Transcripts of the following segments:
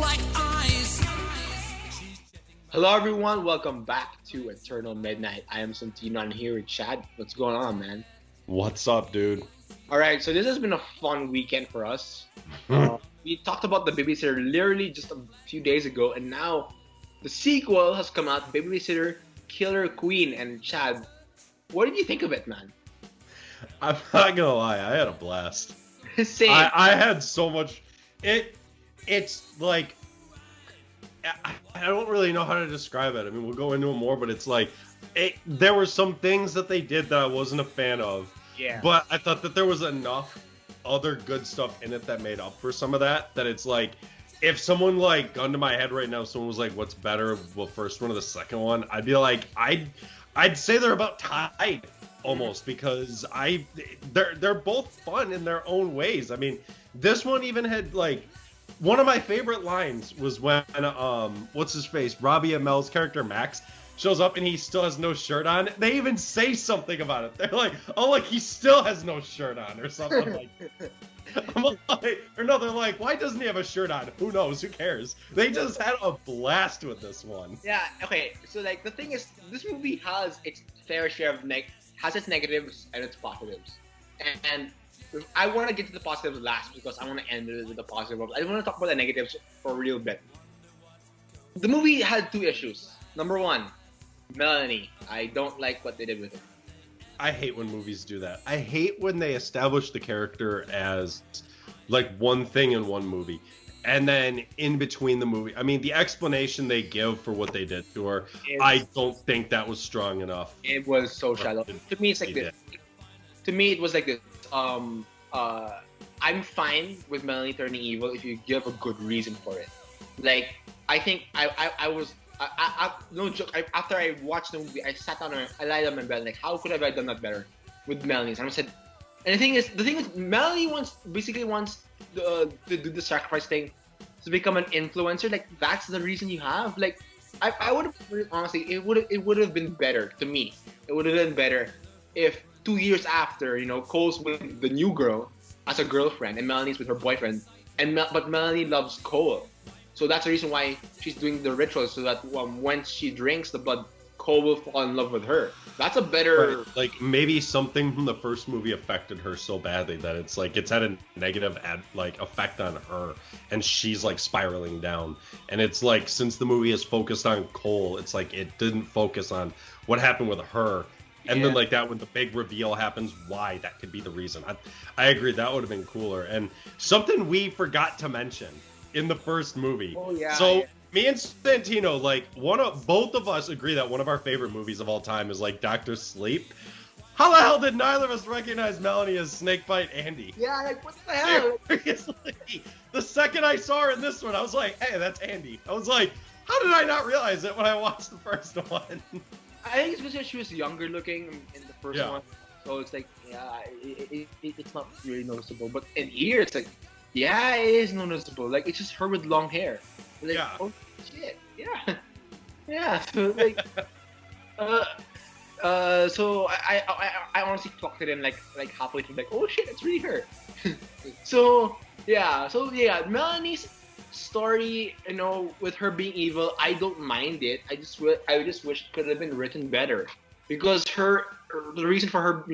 like ice. Hello, everyone. Welcome back to Eternal Midnight. I am Santino. I'm here with Chad. What's going on, man? What's up, dude? All right, so this has been a fun weekend for us. We talked about the Babysitter literally just a few days ago, and now the sequel has come out, Babysitter Killer Queen. And Chad, what did you think of it, man? I'm not gonna lie, I had a blast. Same. I had so much. It's like I don't really know how to describe it. I mean, we'll go into it more, but it's like there were some things that they did that I wasn't a fan of. Yeah. But I thought that there was enough other good stuff in it that made up for some of that. That it's like, if someone like gun to my head right now, someone was like, "What's better, the first one or the second one?" I'd be like, I'd say they're about tied almost, because they're both fun in their own ways. I mean, this one even had like one of my favorite lines was when what's his face, Robbie Amell's character Max shows up and he still has no shirt on. They even say something about it. They're like, "Oh, like he still has no shirt on," or something like. I'm like, or no, they're like, "Why doesn't he have a shirt on?" Who knows? Who cares? They just had a blast with this one. Yeah. Okay. So like the thing is, this movie has its fair share of has its negatives and its positives, and I want to get to the positives last because I want to end with the positives. I want to talk about the negatives for a real bit. The movie had two issues. Number one, Melanie. I don't like what they did with it. I hate when movies do that. I hate when they establish the character as like one thing in one movie, and then in between the movie, I mean, the explanation they give for what they did to her, I don't think that was strong enough. It was so shallow. To me, it's like this. To me, it was like this. I'm fine with Melanie turning evil if you give a good reason for it. Like, I think I was no joke. After I watched the movie, I sat down and I lied on my bed like, how could I have done that better with Melanie? And I said, and the thing is, Melanie basically wants to do the sacrifice thing to become an influencer. Like, that's the reason you have. Like, I would have, honestly, it would have been better to me. It would have been better if 2 years after, Cole's with the new girl as a girlfriend and Melanie's with her boyfriend, but Melanie loves Cole. So that's the reason why she's doing the ritual, so that when she drinks the blood, Cole will fall in love with her. That's a better... Right. Like, maybe something from the first movie affected her so badly that it's like, it's had a negative effect on her, and she's like spiraling down. And it's like, since the movie is focused on Cole, it's like, it didn't focus on what happened with her. And then like that, when the big reveal happens, why that could be the reason. I agree, that would have been cooler. And something we forgot to mention in the first movie. Oh yeah. So me and Santino, like both of us agree that one of our favorite movies of all time is like Dr. Sleep. How the hell did neither of us recognize Melanie as Snakebite Andy? Yeah, like, what the hell? Seriously, the second I saw her in this one, I was like, "Hey, that's Andy." I was like, "How did I not realize it when I watched the first one?" I think it's because she was younger looking in the first one, so it's like, yeah, it's not really noticeable. But in here, it's like, yeah, it is noticeable. Like, it's just her with long hair. Like, Yeah. Oh shit, yeah, yeah. So like, so I honestly clocked it in like halfway through, like, oh shit, it's really her. So yeah, Melanie's story, with her being evil, I don't mind it. I just wish it could have been written better, because the reason for her,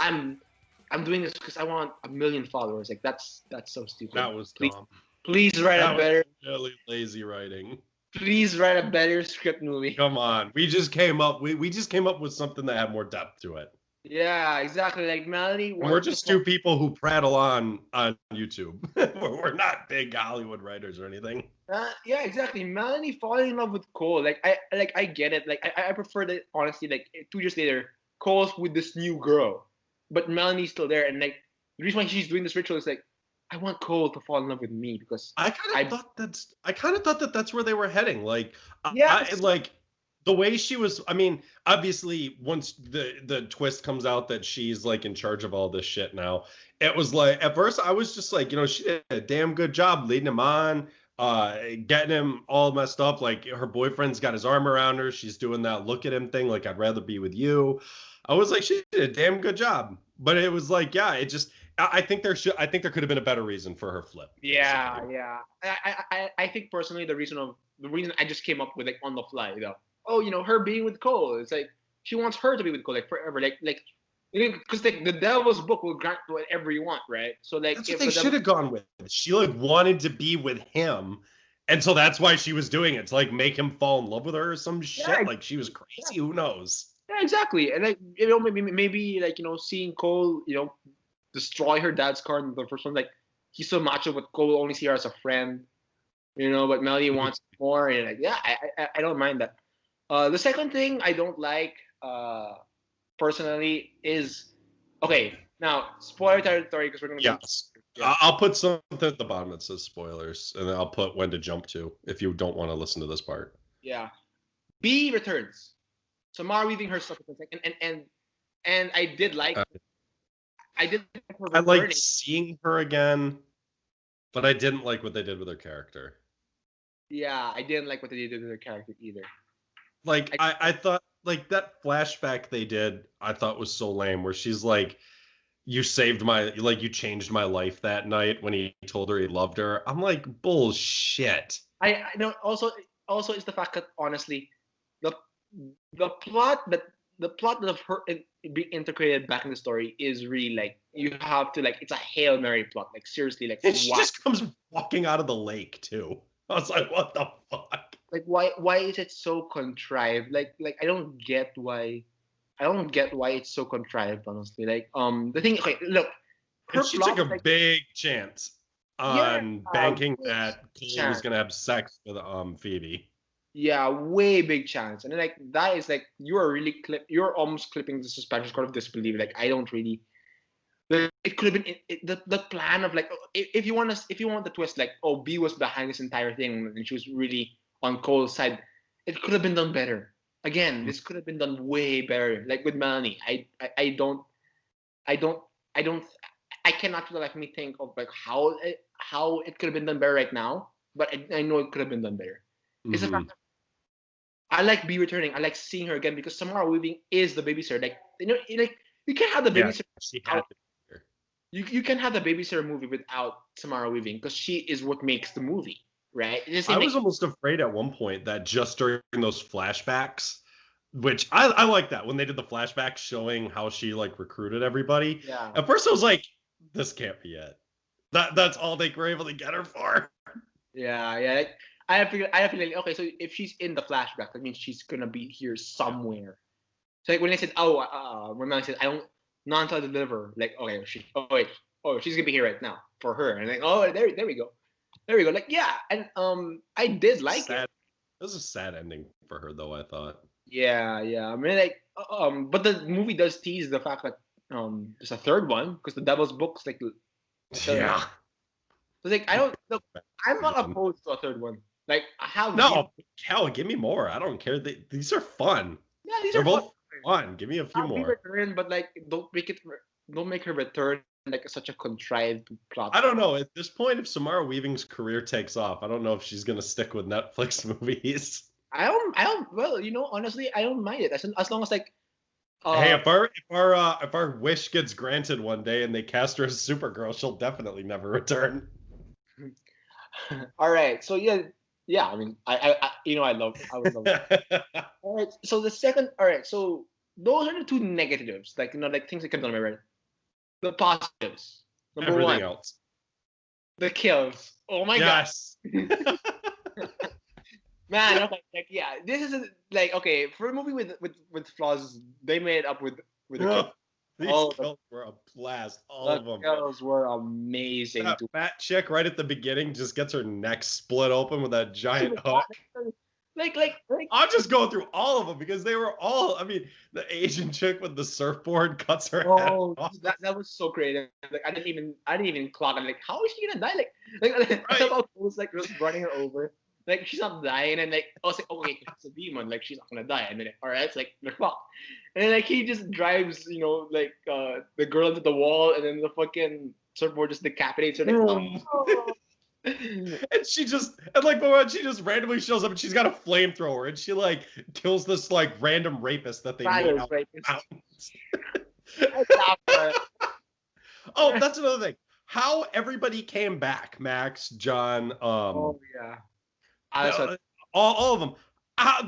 I'm doing this because I want 1 million followers. Like, that's so stupid. That was dumb. Please write a better. Really lazy writing. Please write a better script movie. Come on, we just came up with something that had more depth to it. Yeah, exactly. Like, Melanie. And we're just two people who prattle on YouTube. We're not big Hollywood writers or anything. Yeah, exactly. Melanie falling in love with Cole. Like, I get it. Like, I prefer that, honestly. Like, 2 years later, Cole's with this new girl, but Melanie's still there. And like, the reason why she's doing this ritual is like, I want Cole to fall in love with me, because I kind of thought that that's where they were heading. Like, yeah, like the way she was. I mean, obviously, once the twist comes out that she's like in charge of all this shit now, it was like, at first I was just like, she did a damn good job leading him on, getting him all messed up. Like, her boyfriend's got his arm around her. She's doing that look at him thing, like, I'd rather be with you. I was like, she did a damn good job. But it was like, yeah, I think there could have been a better reason for her flip. Yeah, basically. yeah. I think personally the reason I just came up with like on the fly, oh, her being with Cole. It's like she wants her to be with Cole like forever, like because like the Devil's Book will grant whatever you want, right? So like That's what if they the should devil, have gone with. She like wanted to be with him, and so that's why she was doing it to like make him fall in love with her or some shit. yeah, Like she was yeah, crazy. Who knows? yeah, exactly. And like maybe like seeing Cole destroy her dad's car in the first one, like he's so macho, but Cole only see her as a friend, but Melody wants more, and like yeah, I don't mind that. The second thing I don't like, personally, is okay. Now, spoiler territory because we're gonna go. Yes. Yeah, I'll put something at the bottom that says spoilers, and then I'll put when to jump to if you don't want to listen to this part. yeah. B returns. Samara weaving her stuff, and I did like her I liked returning. seeing her again, but I didn't like what they did with her character. Yeah, I didn't like what they did with her character either. Like I, I thought like that flashback they did, I thought was so lame where she's like, you saved my like you changed my life that night when he told her he loved her. I'm like, bullshit. I know. Also, it's the fact that honestly, the the plot that of her being integrated back in the story is really like you have to like it's a Hail Mary plot. Like seriously, like And she why? just comes walking out of the lake too. I was like, what the fuck? Like why is it so contrived? Like I don't get why it's so contrived. Honestly, like the thing. Okay, look, And her she plot took a like big chance yeah, on banking big that Cole was chance. gonna have sex with Phoebe. Yeah, way big chance. And then like that is like you're almost clipping the suspension cord of disbelief. Like I don't really. It could have been the plan of like if you want the twist like oh B was behind this entire thing and she was really on Cole's side, it could have been done better. Again, this could have been done way better. Like with Melanie, I don't I don't I cannot for the life of me think of like how it could have been done better right now. But I know it could have been done better. It's the Mm-hmm. fact that I like B returning. I like seeing her again because Samara Weaving is the babysitter. Like like you can't have the Yeah, babysitter she had out. to be here. You can have the babysitter movie without Samara Weaving because she is what makes the movie, right? It's the I same was like almost afraid at one point that just during those flashbacks, which I like that when they did the flashbacks showing how she like recruited everybody. yeah, At first I was like, this can't be it. That's all they were able to get her for. yeah. Like, I have feeling okay. So if she's in the flashback, that means she's gonna be here somewhere. So like when I said when I said I don't non to deliver, like okay, she's gonna be here right now for her, and like there we go, Like yeah, and I did like it. Sad. It was a sad ending for her though, I thought. Yeah. I mean, like, but the movie does tease the fact that there's a third one because the Devil's Book's like a third. Yeah. So like, I don't look. I'm not opposed to a third one. Like, I have No, hell, give me more. I don't care. These are fun. yeah, these They're are fun. both fun. Give me a few I'll be more. return, but like, don't make her return like such a contrived plot. I don't know. At this point, if Samara Weaving's career takes off, I don't know if she's gonna stick with Netflix movies. I don't. Well, honestly, I don't mind it as long as like. Hey, if our wish gets granted one day and they cast her as Supergirl, she'll definitely never return. All right. So yeah. I mean, I would love. All right. So the second. All right. So those are the two negatives, like like things that can be done right. The positives. Number Everything one, else. the kills. Oh my Yes. god, man. Okay, like yeah, this is like okay for a movie with flaws. They made it up with the kills. These All kills were a blast. All the of them. kills were amazing. That fat chick right at the beginning just gets her neck split open with that giant hook. Like I'll just go through all of them because they were all. I mean, the Asian chick with the surfboard cuts her head off. that was so creative. Like I didn't even clock. I'm like, how is she gonna die? Like I thought it was like just running her over. Like she's not dying, and like I was like, okay, it's a demon. Like she's not gonna die. And then all right, it's like they're fucked. And then like he just drives, like the girl into the wall, and then the fucking surfboard just decapitates her. Like, oh. And she just but she just randomly shows up and she's got a flamethrower and she like kills this like random rapist that they made out of mountains. Oh, that's another thing. How everybody came back, Max, John, Oh yeah. Allison. all of them.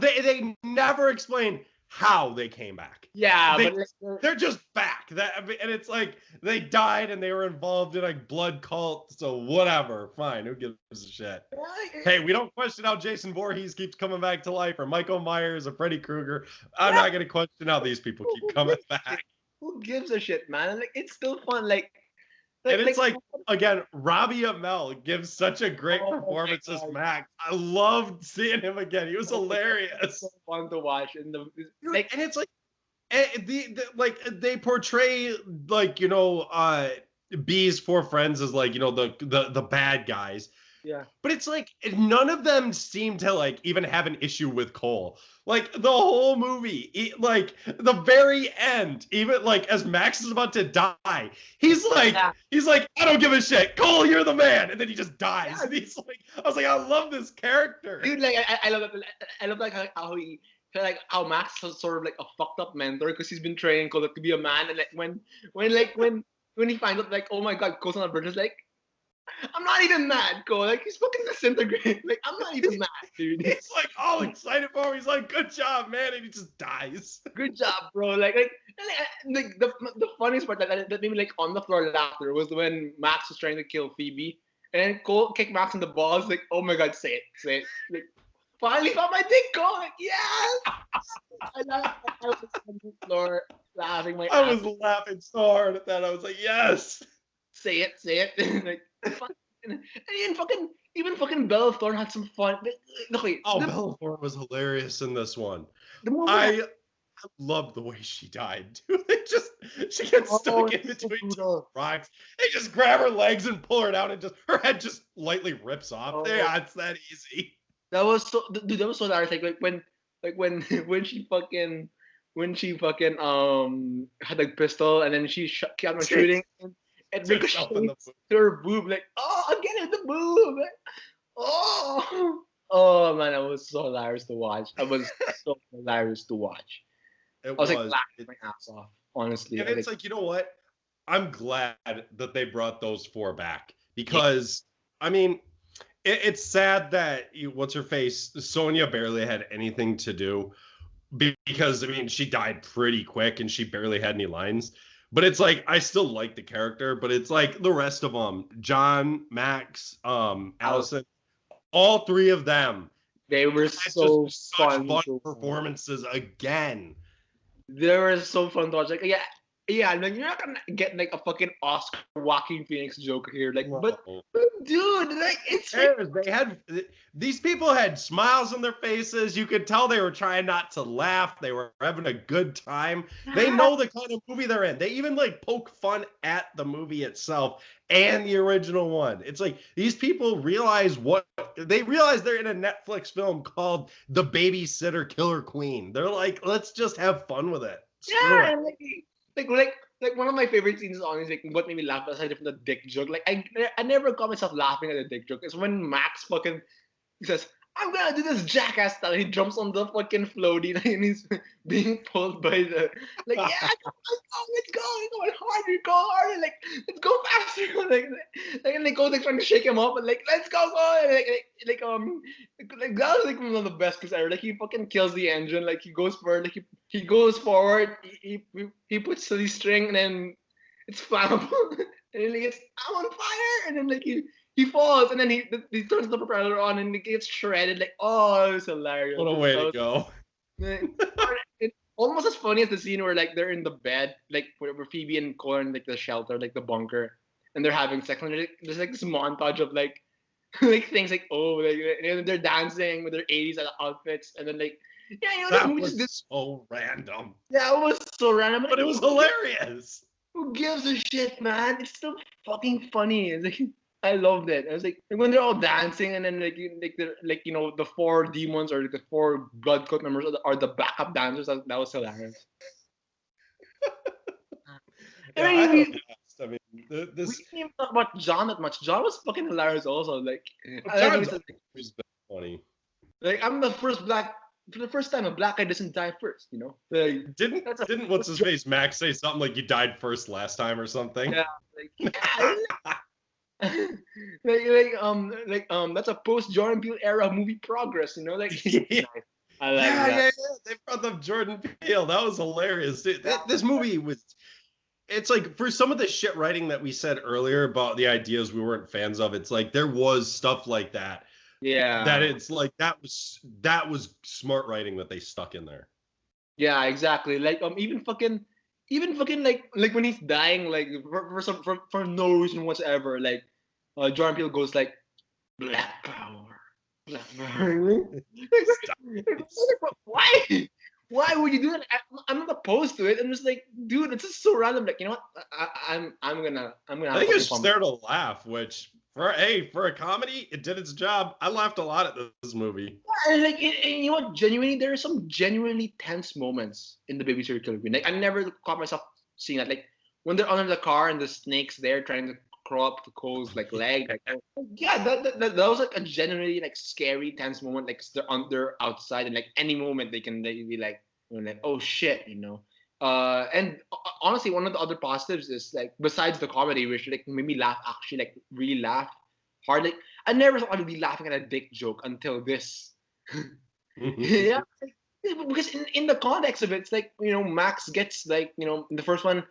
They never explain how they came back. Yeah, They but like, they're just back. And it's like they died and they were involved in a blood cult. So whatever, fine. Who gives a shit? Hey, we don't question how Jason Voorhees keeps coming back to life, or Michael Myers, or Freddy Krueger. I'm not gonna question how these people keep coming back. who gives a shit, man? Like it's still fun. Like And it's like again, Robbie Amell gives such a great performance as Max. I loved seeing him again. He was hilarious. So fun to watch, and and it's like like they portray like B's four friends as like the bad guys. Yeah. But it's like none of them seem to like even have an issue with Cole. Like the whole movie, like the very end, even like as Max is about to die, he's like, I don't give a shit. Cole, you're the man, and then he just dies. And he's like, I was like, I love this character, dude. Like I love it. I love like how Max is sort of like a fucked up mentor because he's been training Cole to be a man, and like when he finds out like, oh my god, Cole's on a bridge, like. I'm not even mad, Cole. Like, he's fucking disintegrating. Like, I'm not even mad, dude. He's like all excited for him. He's like, good job, man. And he just dies. Good job, bro. Like the funniest part that made me like on the floor laughter was when Max was trying to kill Phoebe. And Cole kicked Max in the balls. Like, oh my god, say it. Like, finally found my dick, Cole. Like, yes! I was on the floor laughing my I was laughing so hard at that. I was like, yes. Say it. Like, and even fucking Bella Thorne had some fun. Bella Thorne was hilarious in this one. I loved the way she died. She gets stuck in between two rocks. They just grab her legs and pull her down, and just her head just lightly rips off. Yeah, it's that easy. That was so, dude. That was so hilarious. When she fucking had a pistol and then she kept on shooting. And ricocheted to her boob, like, oh, again in the boob. Oh man, that was so hilarious to watch. It was I was like laughing my ass off, honestly. And it's like, you know what? I'm glad that they brought those four back because, I mean, it's sad that what's her face, Sonya barely had anything to do because I mean she died pretty quick and she barely had any lines. But it's like I still like the character, but it's like the rest of them, John, Max, Allison, all three of them. They were so fun performances again. They were so fun to watch. Like yeah, like you're not gonna get like a fucking Oscar Joaquin Phoenix joke here, like, but dude, like it's like, these people had smiles on their faces. You could tell they were trying not to laugh. They were having a good time. They know the kind of movie they're in. They even like poke fun at the movie itself and the original one. It's like these people realize they're in a Netflix film called The Babysitter Killer Queen. They're like, let's just have fun with it. Yeah, like one of my favorite scenes on is like what made me laugh aside from the dick joke. Like I never caught myself laughing at the dick joke. It's when Max fucking says, I'm gonna do this jackass style. He jumps on the fucking floaty and he's being pulled by the like, yeah, let's go harder, go harder, like let's go faster, and they go trying to shake him up and like let's go, like that was like one of the best because ever. Like he fucking kills the engine, like he goes forward, like he goes forward, he puts the string and then it's flammable, and then he gets I'm on fire, and then like he falls and then he turns the propeller on and it gets shredded. Like, oh, it was hilarious. What a way to go. It's almost as funny as the scene where like they're in the bed, like where Phoebe and Cole are in like the shelter, like the bunker, and they're having sex. And there's like this montage of like like things like they're dancing with their 80s outfits, and then like that was so random. Yeah, it was so random, but it was hilarious. Who gives a shit, man? It's so fucking funny. It's like I loved it. I was like when they're all dancing and then the four demons or the four blood cult members are the backup dancers. That was hilarious. I mean, this. We didn't even talk about John that much. John was fucking hilarious also. Like John's always been funny. Like I'm the first black for the first time, a black guy doesn't die first. Like, Didn't what's his face Max say something like you died first last time or something? yeah, like yeah, that's a post Jordan Peele era movie progress. Like Yeah. nice. I like that. Yeah. They brought up Jordan Peele. That was hilarious. This movie was. It's like for some of the shit writing that we said earlier about the ideas we weren't fans of. It's like there was stuff like that. Yeah. That it's like that was smart writing that they stuck in there. Yeah, exactly. Like even fucking like when he's dying, like for no reason whatsoever, like Jordan Peele goes like black power, black power. Why? Why would you do that? I'm not opposed to it. I'm just like, dude, it's just so random. Like, you know what? I'm gonna. I think it's just there to laugh, which for a comedy, it did its job. I laughed a lot at this movie. Yeah, and like, and you know what? Genuinely, there are some genuinely tense moments in the Babysitter Killer Queen. Like, I never caught myself seeing that. Like when they're under the car and the snake's there trying to crawl up to Cole's like leg. Like, yeah, that was like a genuinely like scary, tense moment. Like they're outside and like any moment they be like, like, oh shit, and honestly, one of the other positives is like besides the comedy, which like made me laugh, actually like really laugh hard. Like I never thought I'd be laughing at a dick joke until this. Yeah, because in the context of it, it's like Max gets like in the first one,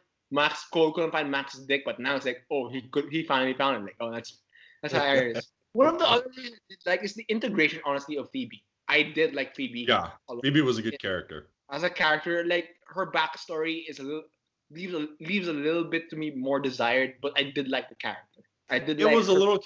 Cole couldn't find Max's dick, but now it's like, oh, he finally found it. Like, oh, that's hilarious. One of the other like is the integration, honestly, of Phoebe. I did like Phoebe. Yeah, Phoebe was a good character. As a character, like her backstory is leaves a little bit to me more desired, but I did like the character. It was a little